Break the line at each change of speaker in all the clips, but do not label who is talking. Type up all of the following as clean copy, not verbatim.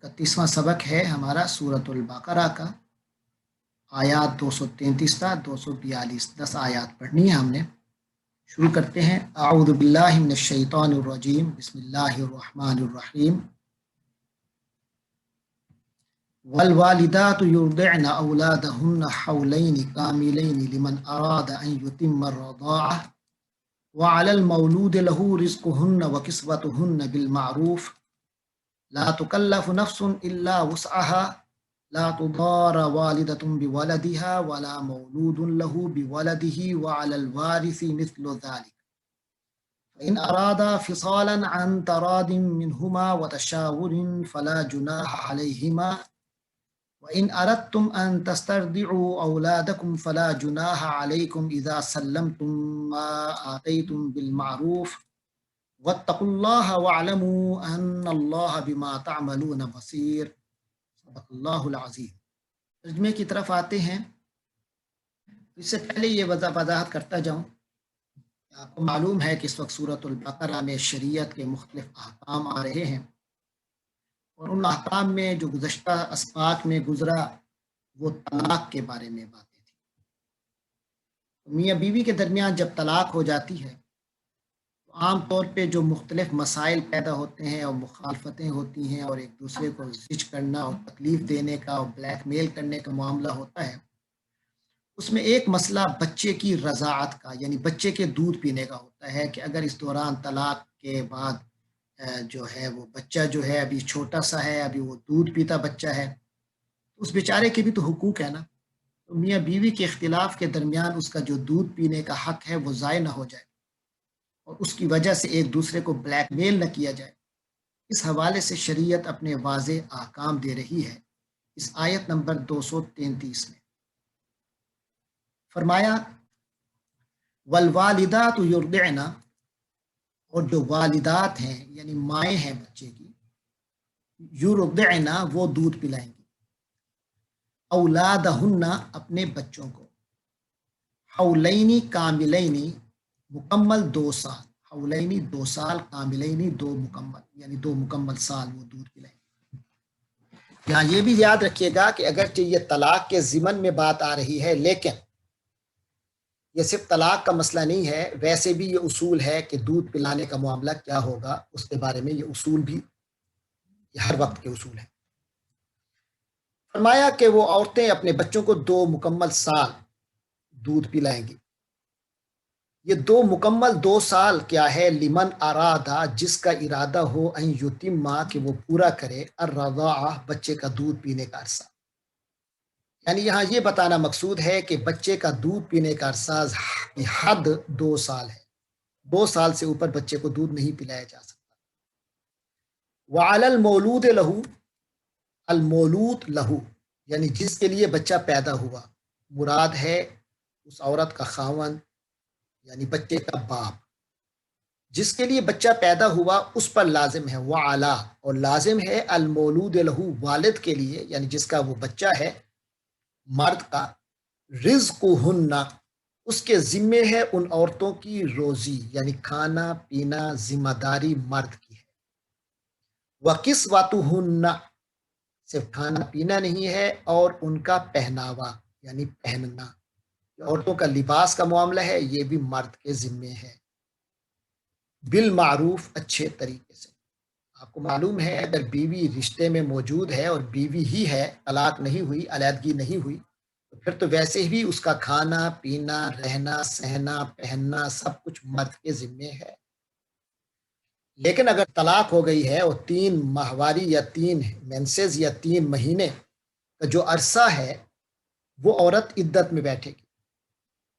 31واں سبق ہے ہمارا سورۃ البقرہ کا۔ آیات 233 تا 242 10 آیات پڑھنی ہے ہم نے۔ شروع کرتے ہیں۔ اعوذ باللہ من الشیطان الرجیم، بسم اللہ الرحمن الرحیم۔ والوالدات يرضعن أولادهن حولين كاملين لمن أراد أن يتم الرضاعة وعلى المولود له رزقهن وكسوتهن بالمعروف لا تكلف نفس إلا وسعها لا تضار والدة بولدها ولا مولود له بولده وعلى الوارث مثل ذلك فإن أرادا فصالا عن تراض منهما وتشاور فلا جناح عليهما وَإِنْ أَرَدْتُمْ أَنْ تَسْتَرْضِعُوا أَوْلَادَكُمْ فَلَا جُنَاحَ عَلَيْكُمْ إِذَا سَلَّمْتُمْ مَا آتَيْتُمْ بِالْمَعْرُوفِ وَاتَّقُوا اللَّهَ وَاعْلَمُوا أَنَّ اللَّهَ بِمَا تَعْمَلُونَ بَصِيرٌ۔ صدق اللہ العظیم۔ ترجمے کی طرف آتے ہیں۔ اس سے پہلے یہ وضاحت کرتا جاؤں، آپ کو معلوم ہے کہ اس وقت سورۃ البقرہ میں شریعت کے مختلف احکام آ رہے ہیں، اور ان احکام میں جو گزشتہ اسباق میں گزرا وہ طلاق کے بارے میں باتیں تھیں۔ میاں بیوی کے درمیان جب طلاق ہو جاتی ہے تو عام طور پہ جو مختلف مسائل پیدا ہوتے ہیں اور مخالفتیں ہوتی ہیں اور ایک دوسرے کو زج کرنا اور تکلیف دینے کا اور بلیک میل کرنے کا معاملہ ہوتا ہے، اس میں ایک مسئلہ بچے کی رضاعت کا، یعنی بچے کے دودھ پینے کا ہوتا ہے کہ اگر اس دوران طلاق کے بعد جو ہے وہ بچہ جو ہے ابھی چھوٹا سا ہے، ابھی وہ دودھ پیتا بچہ ہے، اس بیچارے کے بھی تو حقوق ہے نا۔ تو میاں بیوی کے اختلاف کے درمیان اس کا جو دودھ پینے کا حق ہے وہ ضائع نہ ہو جائے اور اس کی وجہ سے ایک دوسرے کو بلیک میل نہ کیا جائے، اس حوالے سے شریعت اپنے واضح احکام دے رہی ہے۔ اس آیت نمبر 233 میں فرمایا والوالدات یرضعن، اور جو والدات ہیں یعنی مائیں ہیں بچے کی، یرضعن وہ دودھ پلائیں گی، اولادہن اپنے بچوں کو، حولینی کاملینی مکمل 2 سال، حولینی 2 سال، کاملینی 2 مکمل، یعنی 2 مکمل سال وہ دودھ پلائیں گی۔ یہاں یہ بھی یاد رکھیے گا کہ اگرچہ یہ طلاق کے ضمن میں بات آ رہی ہے، لیکن یہ صرف طلاق کا مسئلہ نہیں ہے، ویسے بھی یہ اصول ہے کہ دودھ پلانے کا معاملہ کیا ہوگا، اس کے بارے میں یہ اصول بھی یہ ہر وقت کے اصول ہیں۔ فرمایا کہ وہ عورتیں اپنے بچوں کو 2 مکمل سال دودھ پلائیں گی۔ یہ 2 مکمل 2 سال کیا ہے؟ لمن ارادہ، جس کا ارادہ ہو، ان یتما کہ وہ پورا کرے، الرضاعہ بچے کا دودھ پینے کا عرصہ۔ یعنی یہاں یہ بتانا مقصود ہے کہ بچے کا دودھ پینے کا عرصہ حد 2 سال ہے، 2 سال سے اوپر بچے کو دودھ نہیں پلایا جا سکتا۔ وعلی المولود لہو، المولود لہو یعنی جس کے لیے بچہ پیدا ہوا، مراد ہے اس عورت کا خاوند یعنی بچے کا باپ، جس کے لیے بچہ پیدا ہوا اس پر لازم ہے وعلا، اور لازم ہے المولود لہو والد کے لیے، یعنی جس کا وہ بچہ ہے مرد کا، رزقہن اس کے ذمے ہے ان عورتوں کی روزی، یعنی کھانا پینا ذمہ داری مرد کی ہے۔ وکسوتہن صرف کھانا پینا نہیں ہے، اور ان کا پہناوا یعنی پہننا، عورتوں کا لباس کا معاملہ ہے، یہ بھی مرد کے ذمے ہے، بالمعروف اچھے طریقے سے۔ آپ کو معلوم ہے اگر بیوی رشتے میں موجود ہے اور بیوی ہی ہے، طلاق نہیں ہوئی، علیحدگی نہیں ہوئی، تو پھر تو ویسے ہی اس کا کھانا پینا رہنا سہنا پہننا سب کچھ مرد کے ذمے ہے۔ لیکن اگر طلاق ہو گئی ہے اور 3 ماہواری یا 3 مینسز یا 3 مہینے کا جو عرصہ ہے وہ عورت عدت میں بیٹھے گی،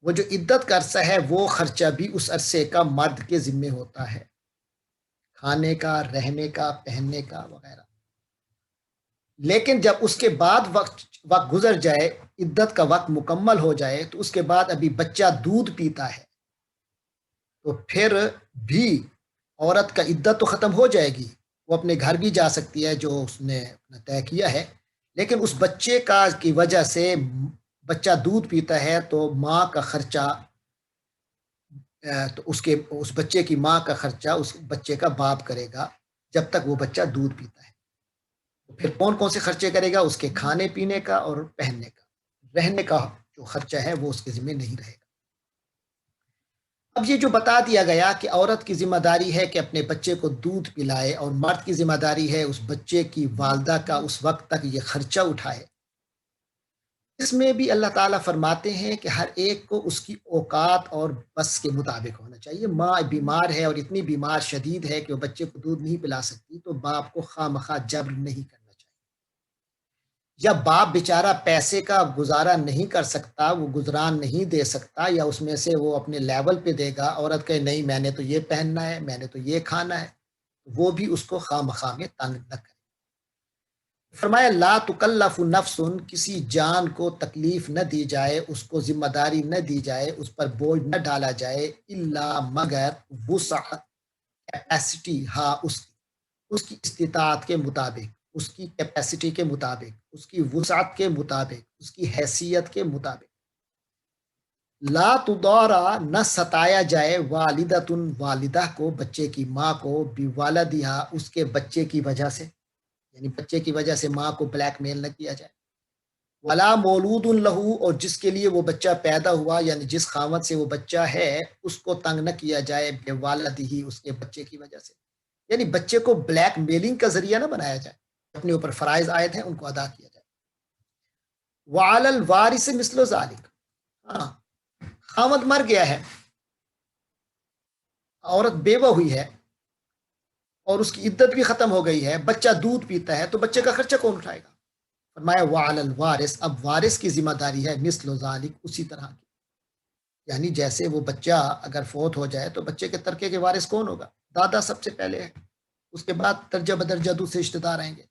وہ جو عدت کا عرصہ ہے وہ خرچہ بھی اس عرصے کا مرد کے ذمے ہوتا ہے، کھانے کا، رہنے کا، پہننے کا وغیرہ۔ لیکن جب اس کے بعد وقت گزر جائے، عدت کا وقت مکمل ہو جائے، تو اس کے بعد ابھی بچہ دودھ پیتا ہے، تو پھر بھی عورت کا عدت تو ختم ہو جائے گی، وہ اپنے گھر بھی جا سکتی ہے جو اس نے اپنا طے کیا ہے، لیکن اس بچے کا کی وجہ سے بچہ دودھ پیتا ہے تو ماں کا خرچہ، تو اس بچے کی ماں کا خرچہ اس بچے کا باپ کرے گا جب تک وہ بچہ دودھ پیتا ہے۔ پھر کون کون سے خرچے کرے گا؟ اس کے کھانے پینے کا اور پہننے کا، رہنے کا جو خرچہ ہے وہ اس کے ذمہ نہیں رہے گا۔ اب یہ جو بتا دیا گیا کہ عورت کی ذمہ داری ہے کہ اپنے بچے کو دودھ پلائے اور مرد کی ذمہ داری ہے اس بچے کی والدہ کا اس وقت تک یہ خرچہ اٹھائے، اس میں بھی اللہ تعالیٰ فرماتے ہیں کہ ہر ایک کو اس کی اوقات اور بس کے مطابق ہونا چاہیے۔ ماں بیمار ہے اور اتنی بیمار شدید ہے کہ وہ بچے کو دودھ نہیں پلا سکتی، تو باپ کو خواہ مخواہ جبر نہیں کرنا چاہیے۔ یا باپ بیچارہ پیسے کا گزارا نہیں کر سکتا، وہ گزران نہیں دے سکتا، یا اس میں سے وہ اپنے لیول پہ دے گا، عورت کہے نہیں میں نے تو یہ پہننا ہے، میں نے تو یہ کھانا ہے، وہ بھی اس کو خواہ مخواہ میں تنگ نہ کرے۔ فرمایا لا تکلف نفس، کسی جان کو تکلیف نہ دی جائے، اس کو ذمہ داری نہ دی جائے، اس پر بوجھ نہ ڈالا جائے، الا مگر وسع، کیپیسٹی ہاں اس کی استطاعت کے مطابق، اس کی کیپیسٹی کے مطابق، اس کی وسعت کے مطابق، اس کی حیثیت کے مطابق۔ لا تدارا، نہ ستایا جائے، والدتن، والدہ کو، بچے کی ماں کو، بوالدہا، اس کے بچے کی وجہ سے، یعنی بچے کی وجہ سے ماں کو بلیک میل نہ کیا جائے، ولا مولود لہو، اور جس کے لیے وہ بچہ پیدا ہوا، یعنی جس خاوند سے وہ بچہ ہے اس کو تنگ نہ کیا جائے، بے والدہی، اس کے بچے کی وجہ سے، یعنی بچے کو بلیک میلنگ کا ذریعہ نہ بنایا جائے، اپنے اوپر فرائض عائد ہیں ان کو ادا کیا جائے۔ وعلی الوارث مثل ذالک، ہاں خاوند مر گیا ہے، عورت بیوہ ہوئی ہے اور اس کی عدت بھی ختم ہو گئی ہے، بچہ دودھ پیتا ہے، تو بچے کا خرچہ کون اٹھائے گا؟ فرمایا وعلی الوارث، اب وارث کی ذمہ داری ہے مثل ذالک، اسی طرح کی، یعنی جیسے وہ بچہ اگر فوت ہو جائے تو بچے کے ترکے کے وارث کون ہوگا؟ دادا سب سے پہلے ہے، اس کے بعد درجہ بدرجہ دوسرے رشتے دار آئیں گے۔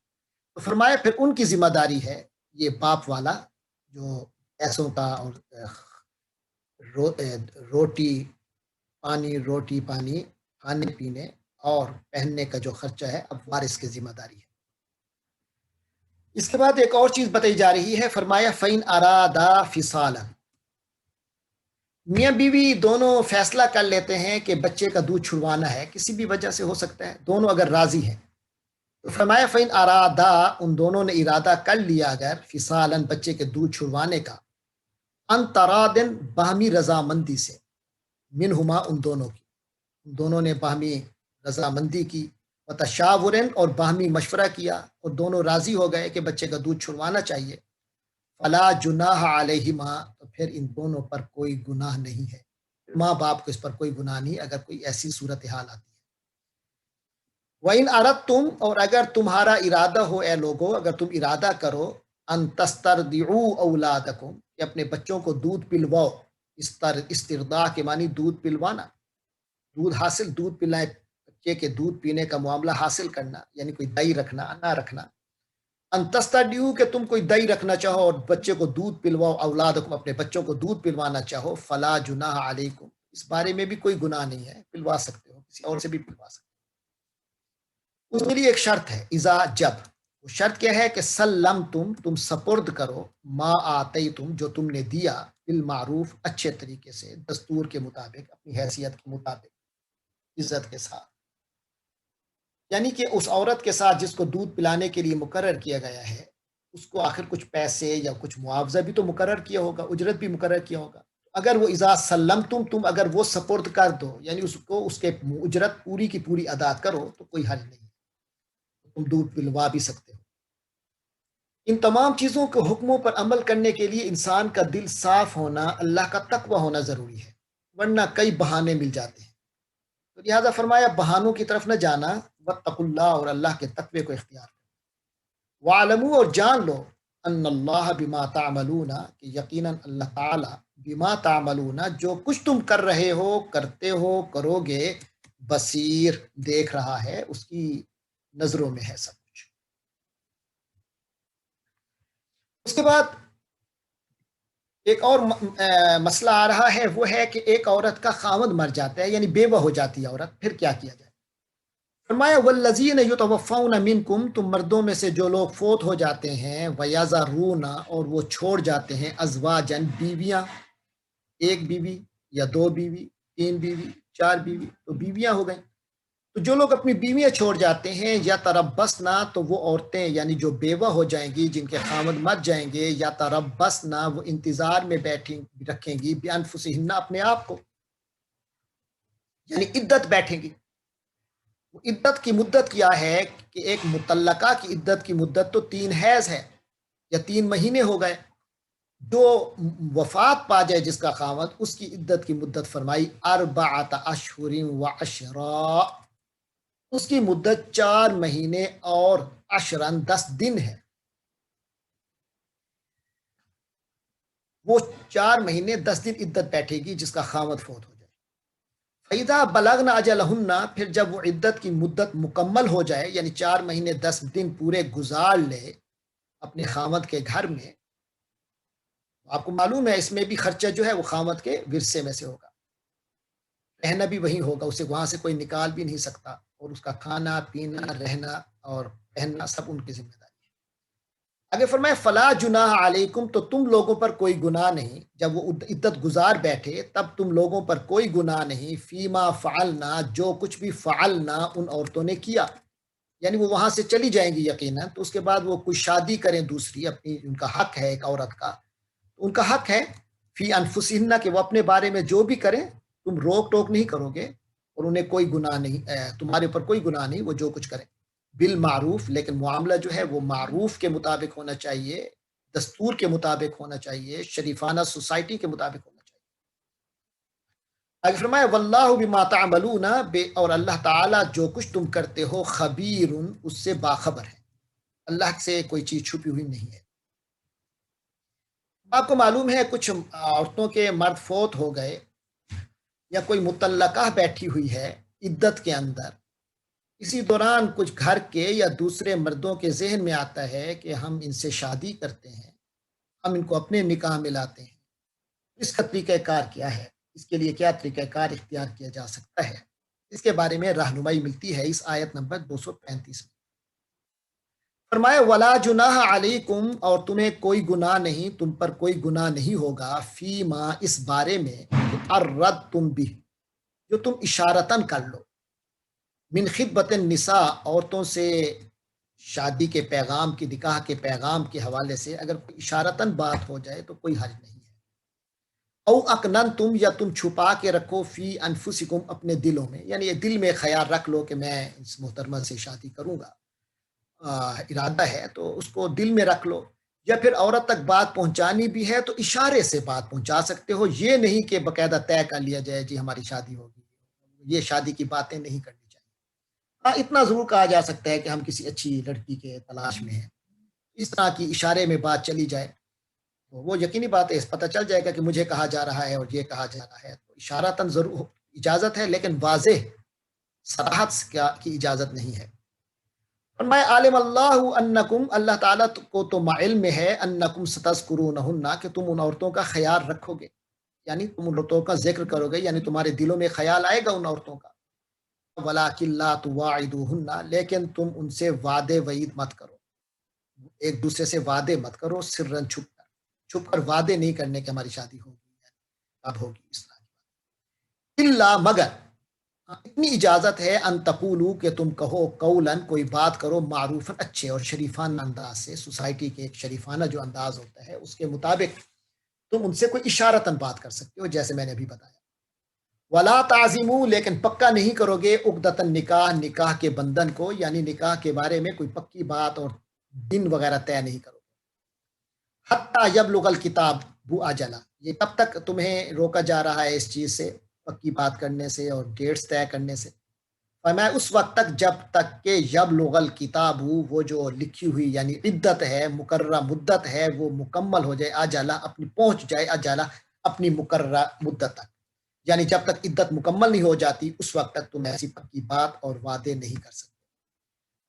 تو فرمایا پھر ان کی ذمہ داری ہے یہ باپ والا، جو پیسوں کا اور روٹی پانی، کھانے پینے اور پہننے کا جو خرچہ ہے، اب وارث کی ذمہ داری ہے۔ اس کے بعد ایک اور چیز بتائی جا رہی ہے، فرمایا فَإِنْ أَرَادَا فِصَالًا، میاں بیوی دونوں فیصلہ کر لیتے ہیں کہ بچے کا دودھ چھڑوانا ہے، کسی بھی وجہ سے ہو سکتا ہے، دونوں اگر راضی ہیں، تو فرمایا فَإِنْ أَرَادَا، ان دونوں نے ارادہ کر لیا اگر فِصَالًا، بچے کے دودھ چھڑوانے کا، ان ترادن، باہمی رضامندی سے، منہما، ان دونوں کی، ان دونوں نے باہمی رضامندی کی، وتشاورن، اور باہمی مشورہ کیا اور دونوں راضی ہو گئے کہ بچے کا دودھ چھڑوانا چاہیے، فلا جناح علیہما، تو پھر ان دونوں پر کوئی گناہ نہیں ہے، ماں باپ کو اس پر کوئی گناہ نہیں اگر کوئی ایسی صورتحال آتی ہے۔ وَإِنْ أَرَدْتُمْ، اور اگر تمہارا ارادہ ہو اے لوگو، اگر تم ارادہ کرو، ان تسترضعوا اولادکم، کہ اپنے بچوں کو دودھ پلواؤ، استرضاع کے معنی دودھ پلوانا، دودھ پلائے، بچے کے دودھ پینے کا معاملہ حاصل کرنا، یعنی کوئی دئی رکھنا نہ رکھنا، ان تسترضعوا، کہ تم کوئی دئی رکھنا چاہو اور بچے کو دودھ پلواؤ، اولادکم، اپنے بچوں کو دودھ پلوانا چاہو، فلا جناح علیکم، اس بارے میں بھی کوئی گناہ نہیں ہے، پلوا سکتے ہو، کسی اور سے بھی پلوا سکتے ہو۔ اس کے لیے ایک شرط ہے، اذا، جب، وہ شرط کیا ہے کہ تم سپرد کرو، ما آتیتم، جو تم نے دیا، بالمعروف، اچھے طریقے سے، دستور کے مطابق، اپنی حیثیت کے مطابق، عزت کے ساتھ، یعنی کہ اس عورت کے ساتھ جس کو دودھ پلانے کے لیے مقرر کیا گیا ہے، اس کو آخر کچھ پیسے یا کچھ معاوضہ بھی تو مقرر کیا ہوگا، اجرت بھی مقرر کیا ہوگا، اگر وہ اذا تم اگر وہ سپرد کر دو، یعنی اس کو اس کے اجرت پوری کی پوری ادا کرو، تو کوئی حرج نہیں، تم دودھ پلوا بھی سکتے ہو۔ ان تمام چیزوں کے حکموں پر عمل کرنے کے لیے انسان کا دل صاف ہونا، اللہ کا تقوی ہونا ضروری ہے، ورنہ کئی بہانے مل جاتے ہیں۔ تو لہٰذا فرمایا بہانوں کی طرف نہ جانا، واتقوا اللہ، اور اللہ کے تقوی کو اختیار کرو، وَاعْلَمُوا، اور جان لو، ان اللہ بما تعملون، کہ یقیناً اللہ تعالی، بما تعملون، جو کچھ تم کر رہے ہو، کرتے ہو، کرو گے، بصیر، دیکھ رہا ہے، اس کی نظروں میں ہے سب کچھ۔ اس کے بعد ایک اور مسئلہ آ رہا ہے، وہ ہے کہ ایک عورت کا خاوند مر جاتا ہے، یعنی بیوہ ہو جاتی ہے عورت، پھر کیا کیا جائے؟ فرمایا والذین یتوفون منکم، تم مردوں میں سے جو لوگ فوت ہو جاتے ہیں، ویذرون، اور وہ چھوڑ جاتے ہیں، ازواجن، بیویاں، ایک بیوی یا دو بیوی، تین بیوی، چار بیوی، تو بیویاں ہو گئیں، تو جو لوگ اپنی بیویاں چھوڑ جاتے ہیں، یا تربصنا، تو وہ عورتیں یعنی جو بیوہ ہو جائیں گی، جن کے خاوند مر جائیں گے، یا تربصنا، وہ انتظار میں رکھیں گی بانفسہن، اپنے آپ کو، یعنی عدت بیٹھیں گی۔ وہ عدت کی مدت کیا ہے کہ ایک مطلقہ کی عدت کی مدت تو 3 حیض ہے یا 3 مہینے ہو گئے۔ جو وفات پا جائے جس کا خاوند، اس کی عدت کی مدت فرمائی 4 اشہر و عشرا، اس کی مدت 4 مہینے اور 10 دن ہے۔ وہ 4 مہینے 10 دن عدت بیٹھے گی جس کا خاوند فوت ہو جائے۔ فَإِذَا بَلَغْنَ أَجَلَهُنَّ، پھر جب وہ عدت کی مدت مکمل ہو جائے، یعنی 4 مہینے 10 دن پورے گزار لے اپنے خاوند کے گھر میں، آپ کو معلوم ہے اس میں بھی خرچہ جو ہے وہ خاوند کے ورثے میں سے ہوگا، رہنا بھی وہی ہوگا، اسے وہاں سے کوئی نکال بھی نہیں سکتا، اور اس کا کھانا پینا رہنا اور پہننا سب ان کی ذمہ داری ہے۔ آگے فرمائے فلا جناح علیکم، تو تم لوگوں پر کوئی گناہ نہیں، جب وہ عدت گزار بیٹھے تب تم لوگوں پر کوئی گناہ نہیں، فیما فعلنا، جو کچھ بھی فعلنا ان عورتوں نے کیا، یعنی وہ وہاں سے چلی جائیں گی یقیناً، تو اس کے بعد وہ کوئی شادی کریں دوسری، اپنی ان کا حق ہے ایک عورت کا، ان کا حق ہے فی انفسہن کہ وہ اپنے بارے میں جو بھی کریں تم روک ٹوک نہیں کرو گے، اور انہیں کوئی گناہ نہیں، تمہارے اوپر کوئی گناہ نہیں، وہ جو کچھ کریں بالمعروف، لیکن معاملہ جو ہے وہ معروف کے مطابق ہونا چاہیے، دستور کے مطابق ہونا چاہیے، شریفانہ سوسائٹی کے مطابق ہونا چاہیے۔ آگے فرمایا واللہ بما تعملون، اور اللہ تعالیٰ جو کچھ تم کرتے ہو خبیر، اس سے باخبر ہے، اللہ سے کوئی چیز چھپی ہوئی نہیں ہے۔ آپ کو معلوم ہے کچھ عورتوں کے مرد فوت ہو گئے، یا کوئی مطلقہ بیٹھی ہوئی ہے عدت کے اندر، اسی دوران کچھ گھر کے یا دوسرے مردوں کے ذہن میں آتا ہے کہ ہم ان سے شادی کرتے ہیں، ہم ان کو اپنے نکاح میں لاتے ہیں، اس کا طریقہ کار کیا ہے، اس کے لیے کیا طریقہ کار اختیار کیا جا سکتا ہے، اس کے بارے میں رہنمائی ملتی ہے اس آیت نمبر 235 میں۔ فرمایا ولا جناح علیکم، اور تمہیں کوئی گناہ نہیں، تم پر کوئی گناہ نہیں ہوگا، فی ما، اس بارے میں، ارد تم بھی، جو تم اشارتاً کر لو، من خطبت النساء، عورتوں سے شادی کے پیغام کی، نکاح کے پیغام کے حوالے سے اگر کوئی اشارتاً بات ہو جائے تو کوئی حرج نہیں ہے۔ او اکنن تم، یا تم چھپا کے رکھو، فی انفسکم، اپنے دلوں میں، یعنی یہ دل میں خیال رکھ لو کہ میں اس محترمہ سے شادی کروں گا، ارادہ ہے تو اس کو دل میں رکھ لو، یا پھر عورت تک بات پہنچانی بھی ہے تو اشارے سے بات پہنچا سکتے ہو، یہ نہیں کہ باقاعدہ طے کر لیا جائے جی ہماری شادی ہوگی، یہ شادی کی باتیں نہیں کرنی چاہیے۔ ہاں اتنا ضرور کہا جا سکتا ہے کہ ہم کسی اچھی لڑکی کے تلاش میں ہیں، اس طرح کی اشارے میں بات چلی جائے تو وہ یقینی بات ہے، پتہ چل جائے گا کہ مجھے کہا جا رہا ہے اور یہ کہا جا رہا ہے، تو اشارتاً ضرور اجازت ہے، لیکن واضح صراحت کی اجازت نہیں ہے۔ فرمایا عالم اللہ انکم، اللہ تعالیٰ کو تو علم میں ہے، انکم ستذکرونہن، کہ تم ان عورتوں کا خیال رکھو گے، یعنی تم ان عورتوں کا ذکر کرو گے، یعنی تمہارے دلوں میں خیال آئے گا ان عورتوں کا، ولیکن لا تواعدوہن، لیکن تم ان سے وعدے وعید مت کرو، ایک دوسرے سے وعدے مت کرو، سرن چھپ کر وعدے نہیں کرنے کہ ہماری شادی ہوگی اب ہوگی، اس طرح الا، مگر اتنی اجازت ہے، ان تقولو، کہ تم کہو، قولن، کوئی بات کرو، معروف، اچھے اور شریفانہ انداز سے، سوسائٹی کے ایک شریفانہ جو انداز ہوتا ہے اس کے مطابق تم ان سے کوئی اشارتاً بات کر سکتے ہو، جیسے میں نے ابھی بتایا۔ ولا تعزموا، لیکن پکا نہیں کرو گے، عقدۃ النکاح، نکاح کے بندھن کو، یعنی نکاح کے بارے میں کوئی پکی بات اور دن وغیرہ طے نہیں کرو گے، حتی یبلغ الکتاب اجلا، یہ تب تک تمہیں روکا جا رہا ہے اس چیز سے، پکی بات کرنے سے اور ڈیٹس طے کرنے سے، فرمایا اس وقت تک جب تک کہ یبلغ الکتاب، وہ جو لکھی ہوئی یعنی عدت ہے، مقررہ مدت ہے، وہ مکمل ہو جائے، اجلا، اپنی پہنچ جائے، اجلا، اپنی مقررہ مدت تک، یعنی جب تک عدت مکمل نہیں ہو جاتی اس وقت تک تم ایسی پکی بات اور وعدے نہیں کر سکتے۔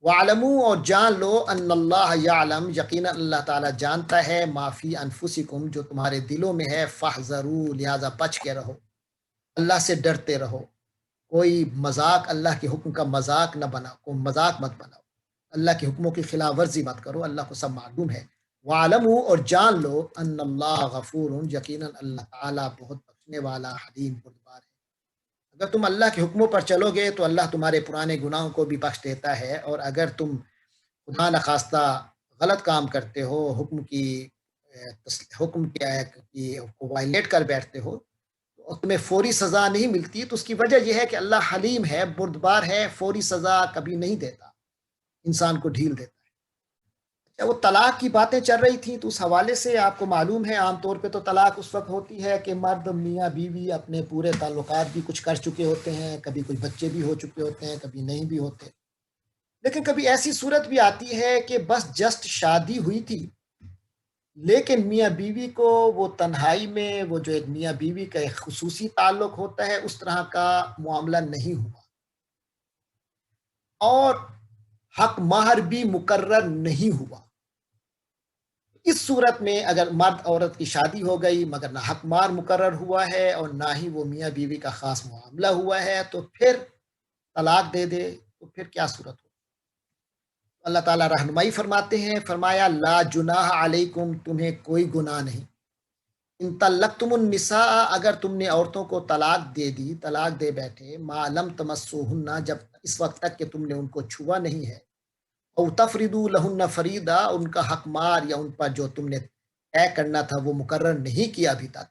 وَاعْلَمُوا، اور جان لو، ان اللہ یعلم، یقینا اللہ تعالیٰ جانتا ہے، ما فی انفسکم، جو تمہارے دلوں میں ہے، فاحذروا، لہذا بچ کے رہو، اللہ سے ڈرتے رہو، کوئی مذاق، اللہ کے حکم کا مذاق نہ بناؤ، کوئی مذاق مت بناؤ، اللہ کے حکموں کی خلاف ورزی مت کرو، اللہ کو سب معلوم ہے۔ وَاعْلَمُوا، اور جان لو، ان اللہ غفور، یقینا اللہ تعالیٰ بہت بخشنے والا، حلیم، بردبار ہے۔ اگر تم اللہ کے حکموں پر چلو گے تو اللہ تمہارے پرانے گناہوں کو بھی بخش دیتا ہے، اور اگر تم خدا نخواستہ غلط کام کرتے ہو، حکم کی کو وائلیٹ کر بیٹھتے ہو، تو تمہیں فوری سزا نہیں ملتی، تو اس کی وجہ یہ ہے کہ اللہ حلیم ہے، بردبار ہے، فوری سزا کبھی نہیں دیتا، انسان کو ڈھیل دیتا ہے۔ وہ طلاق کی باتیں چل رہی تھیں، تو اس حوالے سے آپ کو معلوم ہے عام طور پہ تو طلاق اس وقت ہوتی ہے کہ مرد میاں بیوی اپنے پورے تعلقات بھی کچھ کر چکے ہوتے ہیں، کبھی کچھ بچے بھی ہو چکے ہوتے ہیں، کبھی نہیں بھی ہوتے، لیکن کبھی ایسی صورت بھی آتی ہے کہ بس جسٹ شادی ہوئی تھی، لیکن میاں بیوی کو وہ تنہائی میں وہ جو ایک میاں بیوی کا ایک خصوصی تعلق ہوتا ہے اس طرح کا معاملہ نہیں ہوا، اور حق مہر بھی مقرر نہیں ہوا۔ اس صورت میں اگر مرد عورت کی شادی ہو گئی مگر نہ حق مہر مقرر ہوا ہے اور نہ ہی وہ میاں بیوی کا خاص معاملہ ہوا ہے، تو پھر طلاق دے دے تو پھر کیا صورت ہو؟ اللہ تعالیٰ رہنمائی فرماتے ہیں، فرمایا لا جناح علیکم، تمہیں کوئی گناہ نہیں، ان طلقتم النساء، اگر تم نے عورتوں کو طلاق دے دی، طلاق دے بیٹھے، ما لم تمسوہن، جب اس وقت تک کہ تم نے ان کو چھوا نہیں ہے، او تفریدوا لہن فریدا، ان کا حق مار یا ان پر جو تم نے طے کرنا تھا وہ مقرر نہیں کیا ابھی تک،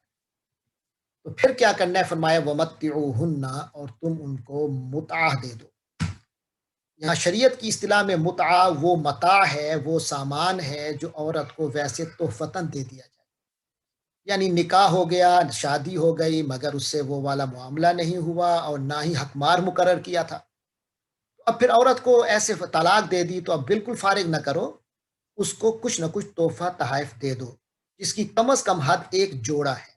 تو پھر کیا کرنا ہے؟ فرمایا ومتعوہن، اور تم ان کو متعہ دے دو۔ یہاں شریعت کی اصطلاح میں متعہ وہ متاع ہے، وہ سامان ہے جو عورت کو ویسے تحفتاً دے دیا جائے، یعنی نکاح ہو گیا، شادی ہو گئی مگر اس سے وہ والا معاملہ نہیں ہوا اور نہ ہی حق مار مقرر کیا تھا، اب پھر عورت کو ایسے طلاق دے دی تو اب بالکل فارغ نہ کرو، اس کو کچھ نہ کچھ تحفہ تحائف دے دو، جس کی کم از کم حد ایک جوڑا ہے۔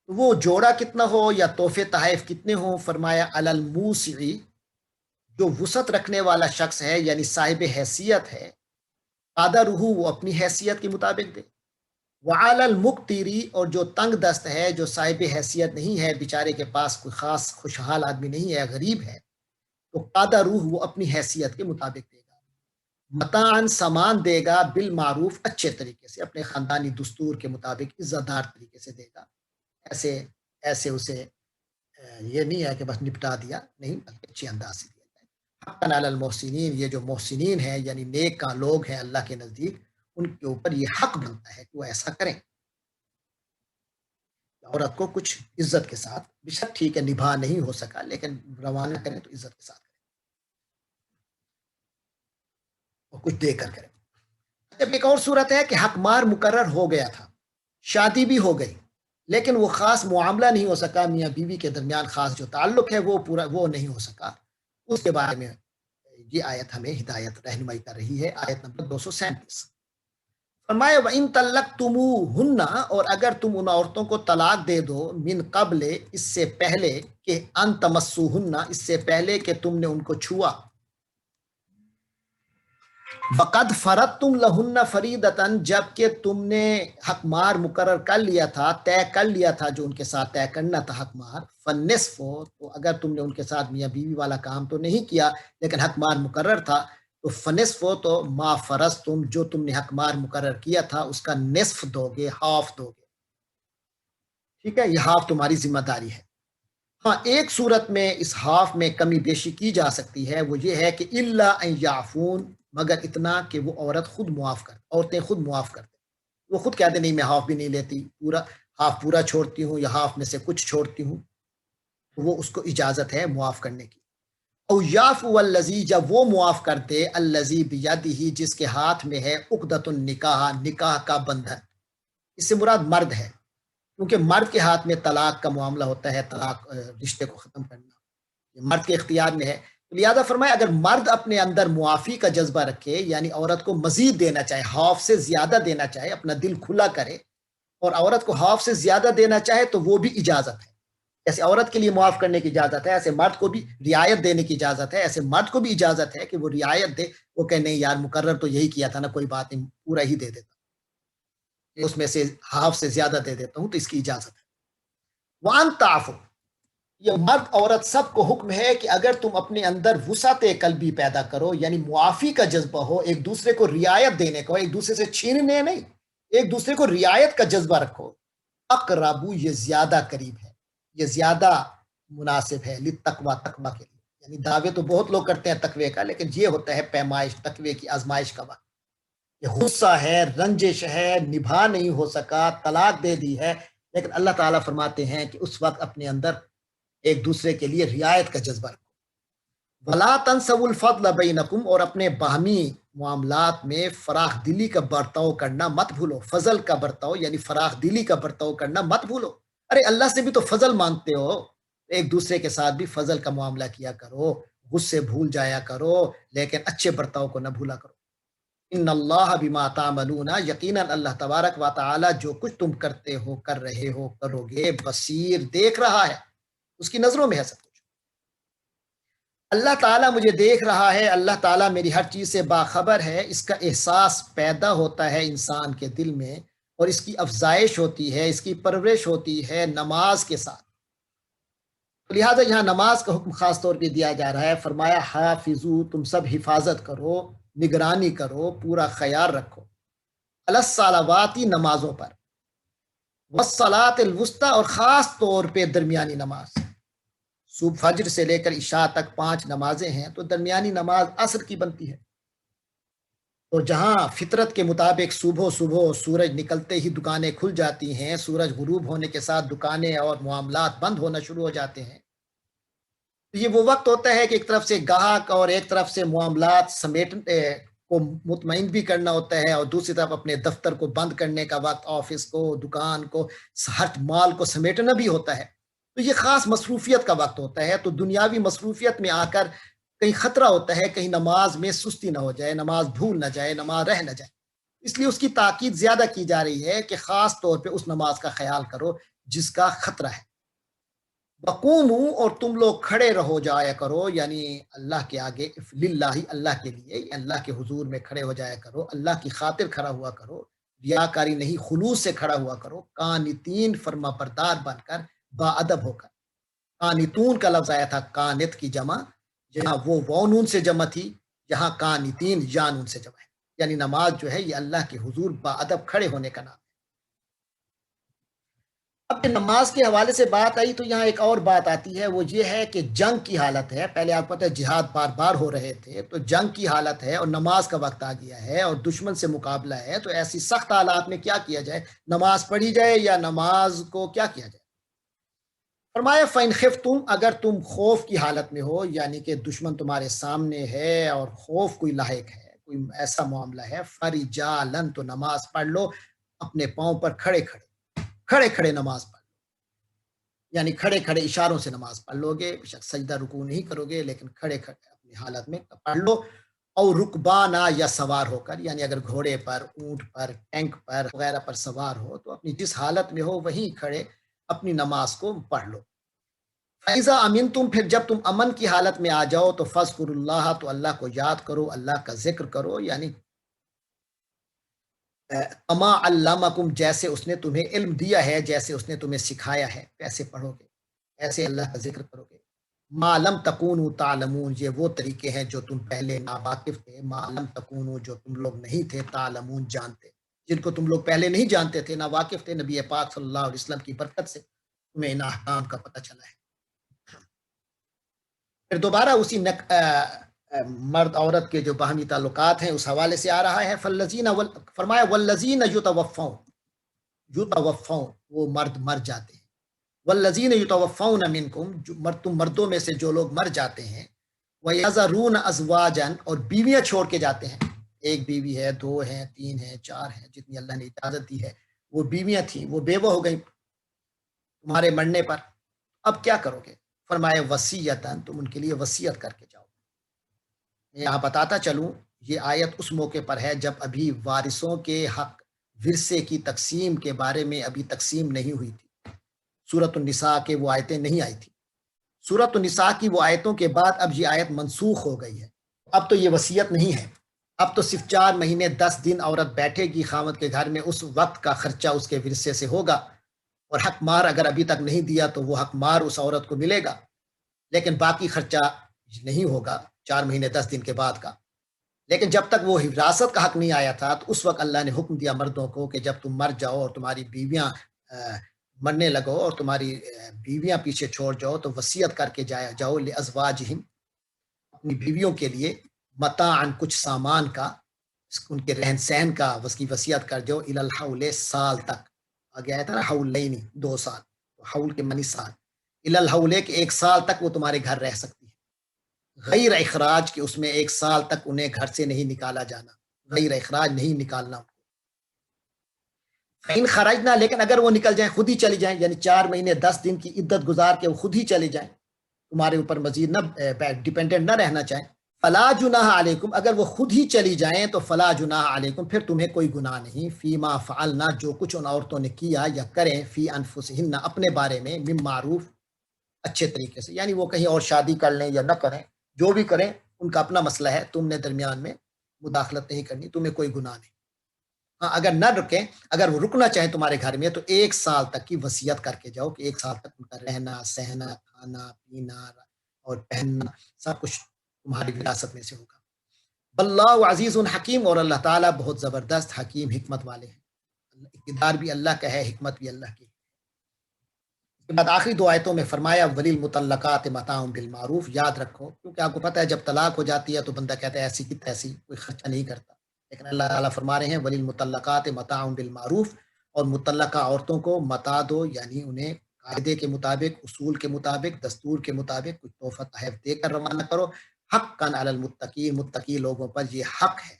وہ جوڑا کتنا ہو یا تحفے تحائف کتنے ہوں؟ فرمایا علی الموسع، جو وسعت رکھنے والا شخص ہے یعنی صاحب حیثیت ہے، قادرہ، وہ اپنی حیثیت کے مطابق دے، وعلی المقتری، اور جو تنگ دست ہے، جو صاحب حیثیت نہیں ہے، بیچارے کے پاس کوئی خاص خوشحال آدمی نہیں ہے، غریب ہے، تو قادرہ، وہ اپنی حیثیت کے مطابق دے گا، متاعن، سامان دے گا، بالمعروف، اچھے طریقے سے، اپنے خاندانی دستور کے مطابق عزت دار طریقے سے دے گا، ایسے ایسے اسے یہ نہیں ہے کہ بس نپٹا دیا، نہیں، بلکہ اچھے انداز سے دیا جائے۔ حقاً علی المحسنین، یہ جو محسنین ہیں یعنی نیک کا لوگ ہیں اللہ کے نزدیک، ان کے اوپر یہ حق بنتا ہے کہ وہ ایسا کریں، عورت کو کچھ عزت کے ساتھ، بے شک ٹھیک ہے نبھا نہیں ہو سکا لیکن روانہ کریں تو عزت کے ساتھ کریں اور کچھ دے کر کریں۔ جب ایک اور صورت ہے کہ حق مار مقرر ہو گیا تھا، شادی بھی ہو گئی، لیکن وہ خاص معاملہ نہیں ہو سکا، میاں بیوی کے درمیان خاص جو تعلق ہے وہ پورا وہ نہیں ہو سکا، اس کے بارے میں یہ آیت ہمیں ہدایت رہنمائی کر رہی ہے، آیت نمبر 237۔ فرمایا وَإِن طَلَّقْتُمُوهُنَّ، اور اگر تم ان عورتوں کو طلاق دے دو، من قبل، اس سے پہلے، کہ ان تمسوهن، اس سے پہلے کہ تم نے ان کو چھوا، وقد فرضتم لہن فریدتاً، جب کہ تم نے حق مار مقرر کر لیا تھا، طے کر لیا تھا، جو ان کے ساتھ طے کرنا تھا حق مار، فالنصف، تو اگر تم نے ان کے ساتھ میاں بیوی والا کام تو نہیں کیا لیکن حق مار مقرر تھا، تو فنصف، تو ما فرضتم، جو تم نے حق مار مقرر کیا تھا اس کا نصف دو گے، ہاف دو گے، ٹھیک ہے، یہ ہاف تمہاری ذمہ داری ہے۔ ہاں ایک صورت میں اس ہاف میں کمی بیشی کی جا سکتی ہے، وہ یہ ہے کہ الا ان یعفون، مگر اتنا کہ وہ عورتیں خود معاف کر دیں، وہ خود کہتے نہیں میں ہاف بھی نہیں لیتی، پورا ہاف پورا چھوڑتی ہوں یا ہاف میں سے کچھ چھوڑتی ہوں، تو وہ اس کو اجازت ہے معاف کرنے کی۔ او یعفو الذی، جب وہ معاف کر دے، الذی بیدہ، جس کے ہاتھ میں ہے عقدۃ النکاح، نکاح کا بندھن، اس سے مراد مرد ہے، کیونکہ مرد کے ہاتھ میں طلاق کا معاملہ ہوتا ہے، طلاق رشتے کو ختم کرنا یہ مرد کے اختیار میں ہے، تو لہٰذا فرمایا اگر مرد اپنے اندر معافی کا جذبہ رکھے، یعنی عورت کو مزید دینا چاہے، ہاف سے زیادہ دینا چاہے، اپنا دل کھلا کرے، اور عورت کو ہاف سے زیادہ دینا چاہے تو وہ بھی اجازت ہے، جیسے عورت کے لیے معاف کرنے کی اجازت ہے ایسے مرد کو بھی رعایت دینے کی اجازت ہے، ایسے مرد کو بھی اجازت ہے کہ وہ رعایت دے، وہ کہ نہیں یار مقرر تو یہی کیا تھا نا، کوئی بات نہیں، پورا ہی دے دیتا، اس میں سے ہاف سے زیادہ دے دیتا ہوں، تو اس کی اجازت ہے۔ وان تعفو، یہ مرد عورت سب کو حکم ہے کہ اگر تم اپنے اندر وسعت قلبی پیدا کرو، یعنی معافی کا جذبہ ہو، ایک دوسرے کو رعایت دینے کا، ایک دوسرے سے چھیننے نہیں، ایک دوسرے کو رعایت کا جذبہ رکھو، اقربو، یہ زیادہ قریب ہے، یہ زیادہ مناسب ہے للتقوی، تقوی کے لیے. یعنی دعوے تو بہت لوگ کرتے ہیں تقوی کا، لیکن یہ ہوتا ہے پیمائش، تقوی کی آزمائش کا وقت. یہ غصہ ہے، رنجش ہے، نبھا نہیں ہو سکا، طلاق دے دی ہے، لیکن اللہ تعالیٰ فرماتے ہیں کہ اس وقت اپنے اندر ایک دوسرے کے لیے رعایت کا جذبہ رکھو. وَلَا تَنْسَوُا الْفَضْلَ بَيْنَكُمْ، اور اپنے باہمی معاملات میں فراخ دلی کا برتاؤ کرنا مت بھولو. فضل کا برتاؤ یعنی فراخ دلی کا برتاؤ کرنا مت بھولو. ارے اللہ سے بھی تو فضل مانگتے ہو، ایک دوسرے کے ساتھ بھی فضل کا معاملہ کیا کرو، غصے بھول جایا کرو، لیکن اچھے برتاؤ کو نہ بھولا کرو. ان اللہ بما تعملون، یقیناً اللہ تبارک و تعالی جو کچھ تم کرتے ہو، کر رہے ہو، کرو گے، بصیر، دیکھ رہا ہے، اس کی نظروں میں ہے سب کچھ. اللہ تعالیٰ مجھے دیکھ رہا ہے، اللہ تعالیٰ میری ہر چیز سے باخبر ہے. اس کا احساس پیدا ہوتا ہے انسان کے دل میں، اور اس کی افزائش ہوتی ہے، اس کی پرورش ہوتی ہے نماز کے ساتھ. لہٰذا یہاں نماز کا حکم خاص طور پہ دیا جا رہا ہے. فرمایا حافظو، تم سب حفاظت کرو، نگرانی کرو، پورا خیال رکھو، علی الصلواتی، نمازوں پر، والصلاۃ الوسطی، اور خاص طور پہ درمیانی نماز. صبح فجر سے لے کر عشاء تک 5 نمازیں ہیں، تو درمیانی نماز عصر کی بنتی ہے. تو جہاں فطرت کے مطابق صبح سورج نکلتے ہی دکانیں کھل جاتی ہیں، سورج غروب ہونے کے ساتھ دکانیں اور معاملات بند ہونا شروع ہو جاتے ہیں، تو یہ وہ وقت ہوتا ہے کہ ایک طرف سے گاہک اور ایک طرف سے معاملات سمیٹنے کو مطمئن بھی کرنا ہوتا ہے، اور دوسری طرف اپنے دفتر کو بند کرنے کا وقت، آفس کو، دکان کو، ہر مال کو سمیٹنا بھی ہوتا ہے. تو یہ خاص مصروفیت کا وقت ہوتا ہے. تو دنیاوی مصروفیت میں آ کر کہیں خطرہ ہوتا ہے کہیں نماز میں سستی نہ ہو جائے، نماز بھول نہ جائے، نماز رہ نہ جائے. اس لیے اس کی تاکید زیادہ کی جا رہی ہے کہ خاص طور پہ اس نماز کا خیال کرو جس کا خطرہ ہے. وقوموا، اور تم لوگ کھڑے رہو جایا کرو، یعنی اللہ کے آگے، للہ، اللہ کے لیے، اللہ کے حضور میں کھڑے ہو جایا کرو، اللہ کی خاطر کھڑا ہوا کرو، ریاکاری نہیں، خلوص سے کھڑا ہوا کرو، قانتین، فرما بردار بن کر، با ادب ہو کر. قانتون کا لفظ آیا تھا قانت کی جمع، جہاں وہ وونون سے جمع تھی، جہاں قانتین یانون سے جمع ہے. یعنی نماز جو ہے یہ اللہ کے حضور با ادب کھڑے ہونے کا نام ہے. اب نماز کے حوالے سے بات آئی تو یہاں ایک اور بات آتی ہے، وہ یہ ہے کہ جنگ کی حالت ہے. پہلے آپ کو پتہ ہے جہاد بار بار ہو رہے تھے، تو جنگ کی حالت ہے اور نماز کا وقت آ گیا ہے اور دشمن سے مقابلہ ہے. تو ایسی سخت حالات میں کیا کیا جائے؟ نماز پڑھی جائے یا نماز کو کیا کیا جائے؟ فرمایا فَإِنْ خِفْتُمْ، اگر تم خوف کی حالت میں ہو، یعنی کہ دشمن تمہارے سامنے ہے اور خوف کوئی لاحق ہے، کوئی ایسا معاملہ ہے، فَرِجَالًا، تو نماز پڑھ لو اپنے پاؤں پر کھڑے کھڑے نماز پڑھ لو. یعنی کھڑے کھڑے اشاروں سے نماز پڑھ لو گے، سجدہ رکوع نہیں کرو گے، لیکن کھڑے اپنی حالت میں پڑھ لو. اور رکبانا، یا سوار ہو کر، یعنی اگر گھوڑے پر، اونٹ پر، ٹینک پر وغیرہ پر سوار ہو تو اپنی جس حالت میں ہو وہیں کھڑے اپنی نماز کو پڑھ لو. فَإِذَا أَمِنْتُمْ، پھر جب تم امن کی حالت میں آ جاؤ تو فَاذْكُرُوا اللَّهَ، تو اللہ کو یاد کرو، اللہ کا ذکر کرو. یعنی کما علمکم، جیسے اس نے تمہیں علم دیا ہے، جیسے اس نے تمہیں سکھایا ہے ایسے پڑھو گے، ایسے اللہ کا ذکر کرو گے. ما لم تکونوا تعلمون، یہ وہ طریقے ہیں جو تم پہلے ناواقف تھے. ما لم تکونوا، جو تم لوگ نہیں تھے، تعلمون، جانتے، جن کو تم لوگ پہلے نہیں جانتے تھے، ناواقف تھے. نبی پاک صلی اللہ علیہ وسلم کی برکت سے تمہیں ان احکام کا پتہ چلا ہے. پھر دوبارہ اسی مرد عورت کے جو باہمی تعلقات ہیں اس حوالے سے آ رہا ہے. فرمایا والذین یتوفون، وہ مرد مر جاتے ہیں. والذین یتوفون منکم، تم مردوں میں سے جو لوگ مر جاتے ہیں. ویذرون ازواجا، اور بیویاں چھوڑ کے جاتے ہیں. ایک بیوی ہے، 2 ہیں، 3 ہیں، 4 ہیں، جتنی اللہ نے اجازت دی ہے. وہ بیویاں تھیں، وہ بیوہ ہو گئیں تمہارے مرنے پر. اب کیا کرو گے؟ فرمایا وصیتاً، تم ان کے لیے وصیت کر کے جاؤ. میں یہاں بتاتا چلوں، یہ آیت اس موقع پر ہے جب ابھی وارثوں کے حق، ورثے کی تقسیم کے بارے میں ابھی تقسیم نہیں ہوئی تھی. سورۃ النساء کے وہ آیتیں نہیں آئی تھی. سورۃ النساء کی وہ آیتوں کے بعد اب یہ آیت منسوخ ہو گئی ہے. اب تو یہ وصیت نہیں ہے. اب تو صرف 4 مہینے 10 دن عورت بیٹھے گی خاوند کے گھر میں، اس وقت کا خرچہ اس کے ورثے سے ہوگا. اور حق مار اگر ابھی تک نہیں دیا تو وہ حق مار اس عورت کو ملے گا، لیکن باقی خرچہ نہیں ہوگا 4 مہینے 10 دن کے بعد کا. لیکن جب تک وہ وراثت کا حق نہیں آیا تھا تو اس وقت اللہ نے حکم دیا مردوں کو کہ جب تم مر جاؤ اور تمہاری بیویاں مرنے لگو اور تمہاری بیویاں پیچھے چھوڑ جاؤ تو وصیت کر کے جاؤ لازواجہم، اپنی بیویوں کے لیے، متاعن کچھ سامان کا، ان کے رہن سہن کا اس کی وصیت کر جاؤ، الی الحول سال تک، آگے آیا تھا نا حولین 2 سال، حول کے منی سال، الی الحول کہ 1 سال تک وہ تمہارے گھر رہ سکتی ہے، غیر اخراج کہ اس میں 1 سال تک انہیں گھر سے نہیں نکالا جانا، غیر اخراج نہیں نکالنا. فَإِنْ خرجنا، لیکن اگر وہ نکل جائیں، خود ہی چلی جائیں، یعنی 4 مہینے 10 دن کی عدت گزار کے وہ خود ہی چلی جائیں، تمہارے اوپر مزید نہ ڈیپینڈنٹ نہ رہنا چاہیں، فلا جناح علیکم، اگر وہ خود ہی چلی جائیں تو فلا جناح علیکم، پھر تمہیں کوئی گناہ نہیں، فیما فعلنا، جو کچھ ان عورتوں نے کیا یا کریں، فی انفسہن، اپنے بارے میں، من معروف، اچھے طریقے سے، یعنی وہ کہیں اور شادی کر لیں یا نہ کریں، جو بھی کریں ان کا اپنا مسئلہ ہے، تم نے درمیان میں مداخلت نہیں کرنی، تمہیں کوئی گناہ نہیں. ہاں اگر نہ رکیں، اگر وہ رکنا چاہیں تمہارے گھر میں تو 1 سال تک کی وصیت کر کے جاؤ کہ 1 سال تک ان کا رہنا سہنا، کھانا پینا اور پہننا سب کچھ تمہاری وراثت میں سے ہوگا. واللہ عزیز حکیم، اور اللہ تعالیٰ بہت زبردست حکیم حکمت والے ہیں، اقتدار بھی اللہ کا ہے، حکمت بھی اللہ کی. اس کے بعد آخری 2 آیتوں میں فرمایا وللمطلقات متاع بالمعروف، یاد رکھو کیونکہ آپ کو پتہ ہے جب طلاق ہو جاتی ہے تو بندہ کہتا ہے ایسی کی تیسی، کوئی خرچہ نہیں کرتا، لیکن اللہ تعالیٰ فرما رہے ہیں وللمطلقات متاع بالمعروف، اور مطلقہ عورتوں کو متاع دو، یعنی انہیں قاعدے کے مطابق، اصول کے مطابق، دستور کے مطابق کچھ تحفہ تحائف دے کر روانہ کرو. حقا علی المتقین، متقی لوگوں پر یہ حق ہے،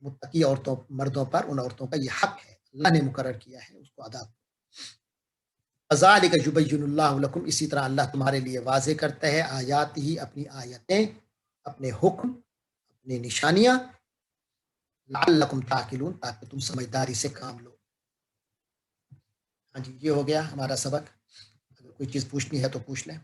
متقی عورتوں مردوں پر، ان عورتوں کا یہ حق ہے، اللہ نے مقرر کیا ہے، اس کو ادا کرو. ذالک یبین اللہ لکم، اسی طرح اللہ تمہارے لیے واضح کرتا ہے آیات ہی، اپنی آیتیں، اپنے حکم، اپنی نشانیاں، لعلکم تعقلون، تاکہ تم سمجھداری سے کام لو. ہاں جی، یہ ہو گیا ہمارا سبق، اگر کوئی چیز پوچھنی ہے تو پوچھ لیں.